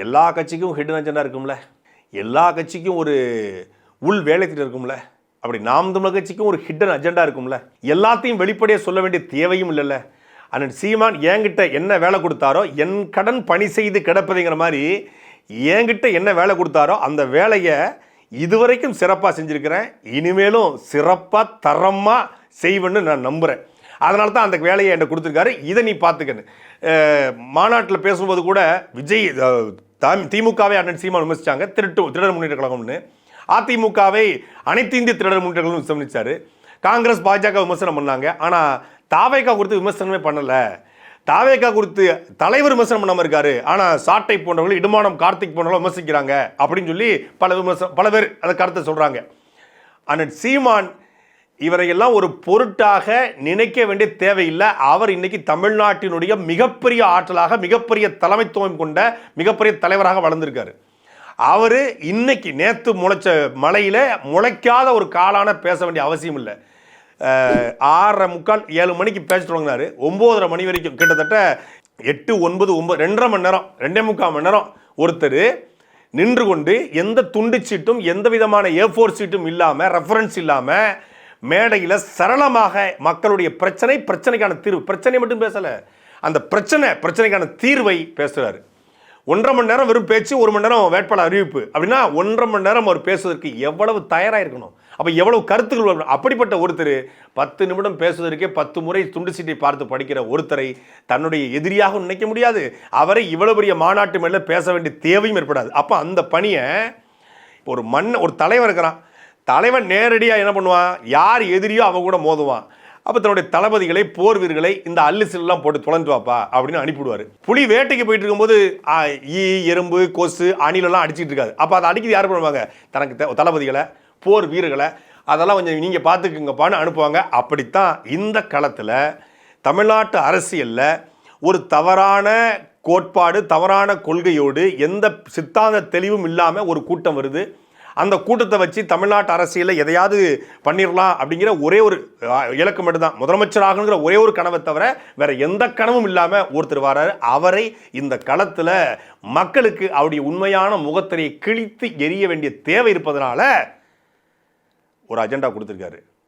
எல்லா கட்சிக்கும் hidden agenda இருக்கும்ல, எல்லா கட்சிக்கும் ஒரு உள் வேலைத்திட்டம் இருக்கும்ல, அப்படி நாம் தமிழர் கட்சிக்கும் ஒரு ஹிடன் அஜெண்டா இருக்கும்ல, எல்லாத்தையும் வெளிப்படையாக சொல்ல வேண்டிய தேவையும் இல்லைல்ல. அண்ணன் சீமான் என்கிட்ட என்ன வேலை கொடுத்தாரோ, என் கடன் பணி செய்து கிடப்பதுங்கிற மாதிரி என்கிட்ட என்ன வேலை கொடுத்தாரோ அந்த வேலையை இதுவரைக்கும் சிறப்பாக செஞ்சுருக்கிறேன், இனிமேலும் சிறப்பாக தரமாக செய்வேன்னு நான் நம்புகிறேன். அதனால தான் அந்த வேலையை என்கிட்ட கொடுத்துருக்காரு, இதை நீ பார்த்துக்கன்னு. மாநாட்டில் பேசும்போது கூட விஜய் திமுகவை அண்ணன் சீமான் விமர்சித்தாங்க, திருடர் முன்னேற்ற கழகம்னு. அதிமுகவை அனைத்து இந்திய திருடர் முன்னேற்ற கழகம் விமர்சித்தார். காங்கிரஸ் பாஜக விமர்சனம் பண்ணாங்க, ஆனால் தாவேகா குறித்து விமர்சனமே பண்ணலை. தாவேகா குறித்து தலைவர் விமர்சனம் பண்ணாமல் இருக்காரு, ஆனால் சாட்டை போன்றவர்கள், இடுமானம் கார்த்திக் போன்றவர்கள் விமர்சிக்கிறாங்க அப்படின்னு சொல்லி பல பேர் அதை கருத்தை சொல்கிறாங்க. அண்ணன் சீமான் இவரையெல்லாம் ஒரு பொருட்டாக நினைக்க வேண்டிய தேவையில்லை. அவர் இன்னைக்கு தமிழ்நாட்டினுடைய மிகப்பெரிய ஆற்றலாக, மிகப்பெரிய தலைமைத்துவம் கொண்ட மிகப்பெரிய தலைவராக வளர்ந்திருக்காரு. அவர் இன்னைக்கு நேற்று முளைச்ச மலையில் முளைக்காத ஒரு காலான பேச வேண்டிய அவசியம் இல்லை. 6:45 7 மணிக்கு பேச தொடங்கினார், 9:30 மணி வரைக்கும் கிட்டத்தட்ட 8 9 9 2.5 மணி நேரம் 2.25 மணி நேரம் ஒருத்தர் நின்று கொண்டு எந்த துண்டு சீட்டும் எந்த விதமான A4 சீட்டும் இல்லாமல், ரெஃபரன்ஸ் இல்லாமல் மேடையில் சரளமாக மக்களுடைய பிரச்சனைக்கான தீர்வு, பிரச்சனை மட்டும் பேசலை, அந்த பிரச்சனைக்கான தீர்வை பேசுகிறாரு. 1.5 மணி நேரம் வெறும் பேச்சு, 1 மணி நேரம் வேட்பாளர் அறிவிப்பு அப்படின்னா 1.5 மணி நேரம் அவர் பேசுவதற்கு எவ்வளவு தயாராக இருக்கணும், அப்போ எவ்வளவு கருத்துக்கள். அப்படிப்பட்ட ஒருத்தர் 10 நிமிடம் பேசுவதற்கே 10 முறை துண்டு சீட்டை பார்த்து படிக்கிற ஒருத்தரை தன்னுடைய எதிரியாக நினைக்க முடியாது. அவரை இவ்வளவு பெரிய மாநாட்டு மேலே பேச வேண்டிய தேவையும் ஏற்படாது. அப்போ அந்த பணியை ஒரு தலைவர் இருக்கிறான், தலைவன் நேரடியாக என்ன பண்ணுவான், யார் எதிரியோ அவன் கூட மோதுவான். அப்போ தன்னுடைய தளபதிகளை, போர் வீரர்களை இந்த அல்லுசிலாம் போட்டு தொலைந்து வாப்பா அப்படின்னு அனுப்பிவிடுவார். புலி வேட்டைக்கு போயிட்டு இருக்கும்போது எறும்பு, கொசு, அணிலெல்லாம் அடிச்சுட்டு இருக்காது. அப்போ அதை அடிக்கிறது யார் பண்ணுவாங்க, தனக்கு தளபதிகளை, போர் வீரர்களை, அதெல்லாம் கொஞ்சம் நீங்கள் பார்த்துக்குங்கப்பான்னு அனுப்புவாங்க. அப்படித்தான் இந்த களத்தில் தமிழ்நாட்டு அரசியலில் ஒரு தவறான கோட்பாடு, தவறான கொள்கையோடு எந்த சித்தாந்த தெளிவும் இல்லாமல் ஒரு கூட்டம் வருது. அந்த கூட்டத்தை வச்சு தமிழ்நாட்டு அரசியலில் எதையாவது பண்ணிடலாம் அப்படிங்கிற ஒரே ஒரு இலக்கு மட்டும்தான், முதலமைச்சராகங்கிற ஒரே ஒரு கனவை தவிர வேற எந்த கனவும் இல்லாமல் ஒருத்தர் வராரு. அவரை இந்த களத்தில் மக்களுக்கு அவருடைய உண்மையான முகத்திரையை கிழித்து எரிய வேண்டிய தேவை இருப்பதனால ஒரு அஜெண்டா கொடுத்துருக்காரு.